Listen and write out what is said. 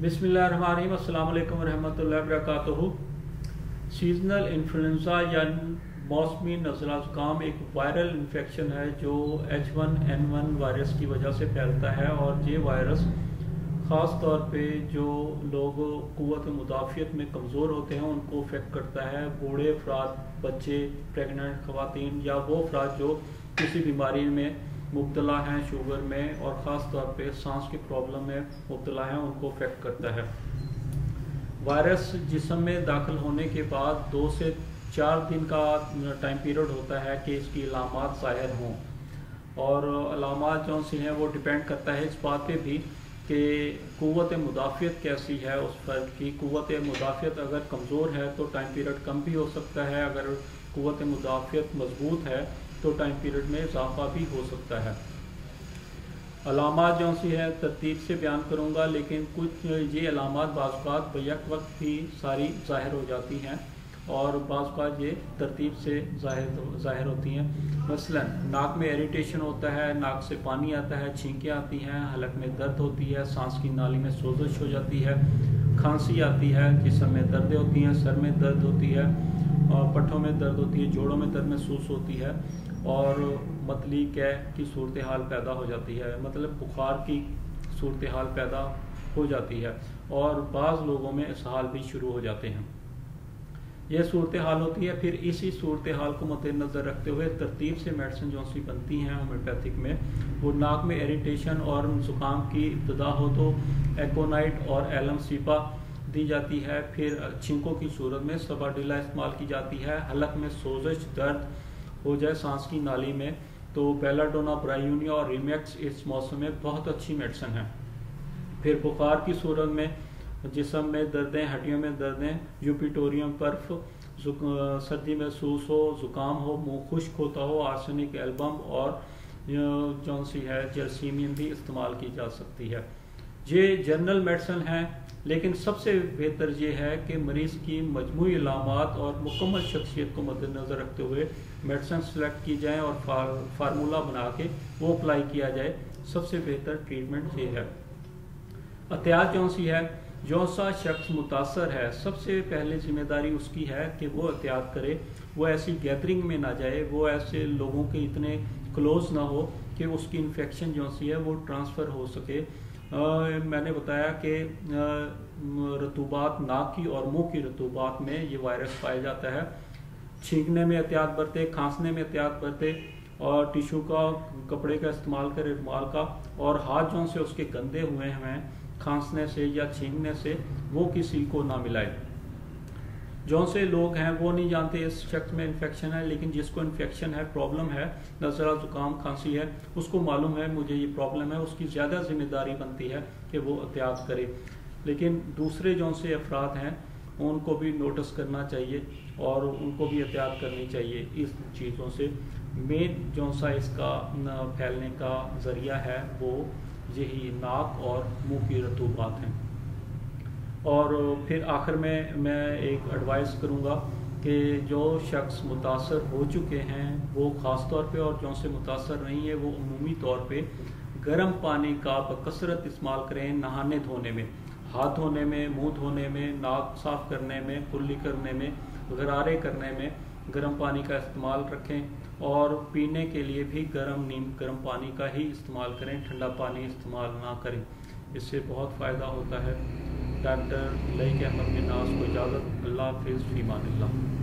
बिस्मिल्लाहिर्रहमानिर्रहीम, अस्सलाम वालेकुम रहमतुल्लाहि वबरकातुहू। सीजनल इन्फ्लुएंजा या मौसमी नज़ला ज़ुकाम एक वायरल इन्फेक्शन है जो H1N1 वायरस की वजह से फैलता है। और ये वायरस ख़ास तौर पे जो लोग क़ुव्वत मुदाफ़ियत में कमज़ोर होते हैं उनको अफेक्ट करता है। बूढ़े अफराद, बच्चे, प्रेगनेंट ख़वातीन या वो अफराद जो किसी बीमारी में मुब्तला हैं, शुगर में और ख़ास तौर पे सांस की प्रॉब्लम में मुब्तला हैं, उनको अफेक्ट करता है। वायरस जिस्म में दाखिल होने के बाद 2 से 4 दिन का टाइम पीरियड होता है कि इसकी अलामात ज़ाहिर हों। और अलामात जो सी हैं वो डिपेंड करता है इस बात पे भी कि क़ुव्वत मुदाफ़ियत कैसी है। उस पर की क़ुव्वत मुदाफ़ियत अगर कमज़ोर है तो टाइम पीरियड कम भी हो सकता है, अगर क़ुव्वत मुदाफ़ियत मजबूत है तो टाइम पीरियड में इजाफा भी हो सकता है। अलामात जो सी है तरतीब से बयान करूँगा, लेकिन कुछ ये अलामात बाज़ बैक वक्त भी सारी ज़ाहिर हो जाती हैं और बाज़ ये तरतीब से ज़ाहिर होती हैं। मसलन नाक में इरिटेशन होता है, नाक से पानी आता है, छींकें आती हैं, हलक में दर्द होती है, सांस की नाली में सोजिश हो जाती है, खांसी आती है, जिस्म में दर्द होती हैं, सर में दर्द होती है, पट्ठों में दर्द होती है, जोड़ों में दर्द महसूस होती है और मतली कै की सूरत हाल पैदा हो जाती है, मतलब बुखार की सूरत हाल पैदा हो जाती है और बाज़ लोगों में इसहाल भी शुरू हो जाते हैं। यह सूरत हाल होती है। फिर इसी सूरत हाल को मद्देनज़र रखते हुए तरतीब से मेडिसिन जो सी बनती हैं होम्योपैथिक में, वो नाक में इरिटेशन और ज़ुकाम की इब्तदा हो तो एकोनाइट और एलम सीपा दी जाती है। फिर छींकों की सूरत में सबाडिला इस्तेमाल की जाती है। हलक में सोजिश, दर्द हो जाए सांस की नाली में तो बेलाडोना, ब्रायूनिया और रिमैक्स इस मौसम में बहुत अच्छी मेडिसिन है। फिर बुखार की सूरत में जिस्म में दर्दें, हड्डियों में दर्दें, यूपिटोरियम पर्फ, सर्दी महसूस हो, ज़ुकाम हो, मुँह खुश्क होता हो, आर्सेनिक एल्बम और जो सी है जरसीमियम भी इस्तेमाल की जा सकती है। ये जनरल मेडिसिन हैं, लेकिन सबसे बेहतर ये है कि मरीज़ की मजमूई अलामात और मुकम्मल शख्सियत को मद्देनज़र रखते हुए मेडिसिन सेलेक्ट की जाए और फार्मूला बना के वो अप्लाई किया जाए। सबसे बेहतर ट्रीटमेंट ये है। एहतियात जो सी है, जो सा शख्स मुतासर है सबसे पहले जिम्मेदारी उसकी है कि वो एहतियात करे, वो ऐसी गैदरिंग में ना जाए, वो ऐसे लोगों के इतने क्लोज ना हो कि उसकी इन्फेक्शन जो सी है वो ट्रांसफ़र हो सके। मैंने बताया कि रतूबात, नाक की और मुंह की रतूबात में ये वायरस पाया जाता है। छींकने में एहतियात बरते, खांसने में एहतियात बरते और टिशू का, कपड़े का इस्तेमाल करें, रुमाल का, और हाथ जो से उसके गंदे हुए हैं खांसने से या छींकने से वो किसी को ना मिलाए। जो से लोग हैं वो नहीं जानते इस शख्स में इन्फेक्शन है, लेकिन जिसको इन्फेक्शन है, प्रॉब्लम है, नज़ला, ज़ुकाम, खांसी है, उसको मालूम है मुझे ये प्रॉब्लम है, उसकी ज़्यादा जिम्मेदारी बनती है कि वो एहतियात करे। लेकिन दूसरे जो से अफराद हैं उनको भी नोटिस करना चाहिए और उनको भी एहतियात करनी चाहिए इस चीज़ों से। मेन जो सा इसका फैलने का ज़रिया है वो यही नाक और मुँह की रतूबात हैं। और फिर आखिर में मैं एक एडवाइस करूँगा कि जो शख्स मुतासर हो चुके हैं वो ख़ास तौर पे, और जो से मुतासर नहीं है वो अमूमी तौर पे गर्म पानी का बकसरत इस्तेमाल करें। नहाने धोने में, हाथ धोने में, मुंह धोने में, नाक साफ़ करने में, कुल्ली करने में, गरारे करने में गर्म पानी का इस्तेमाल रखें। और पीने के लिए भी गर्म पानी का ही इस्तेमाल करें, ठंडा पानी इस्तेमाल ना करें, इससे बहुत फ़ायदा होता है। डॉक्टर लईक अहमद मिन्नास को इजाज़त। अल्लाह हाफ़िज़, फ़ी अमानिल्लाह।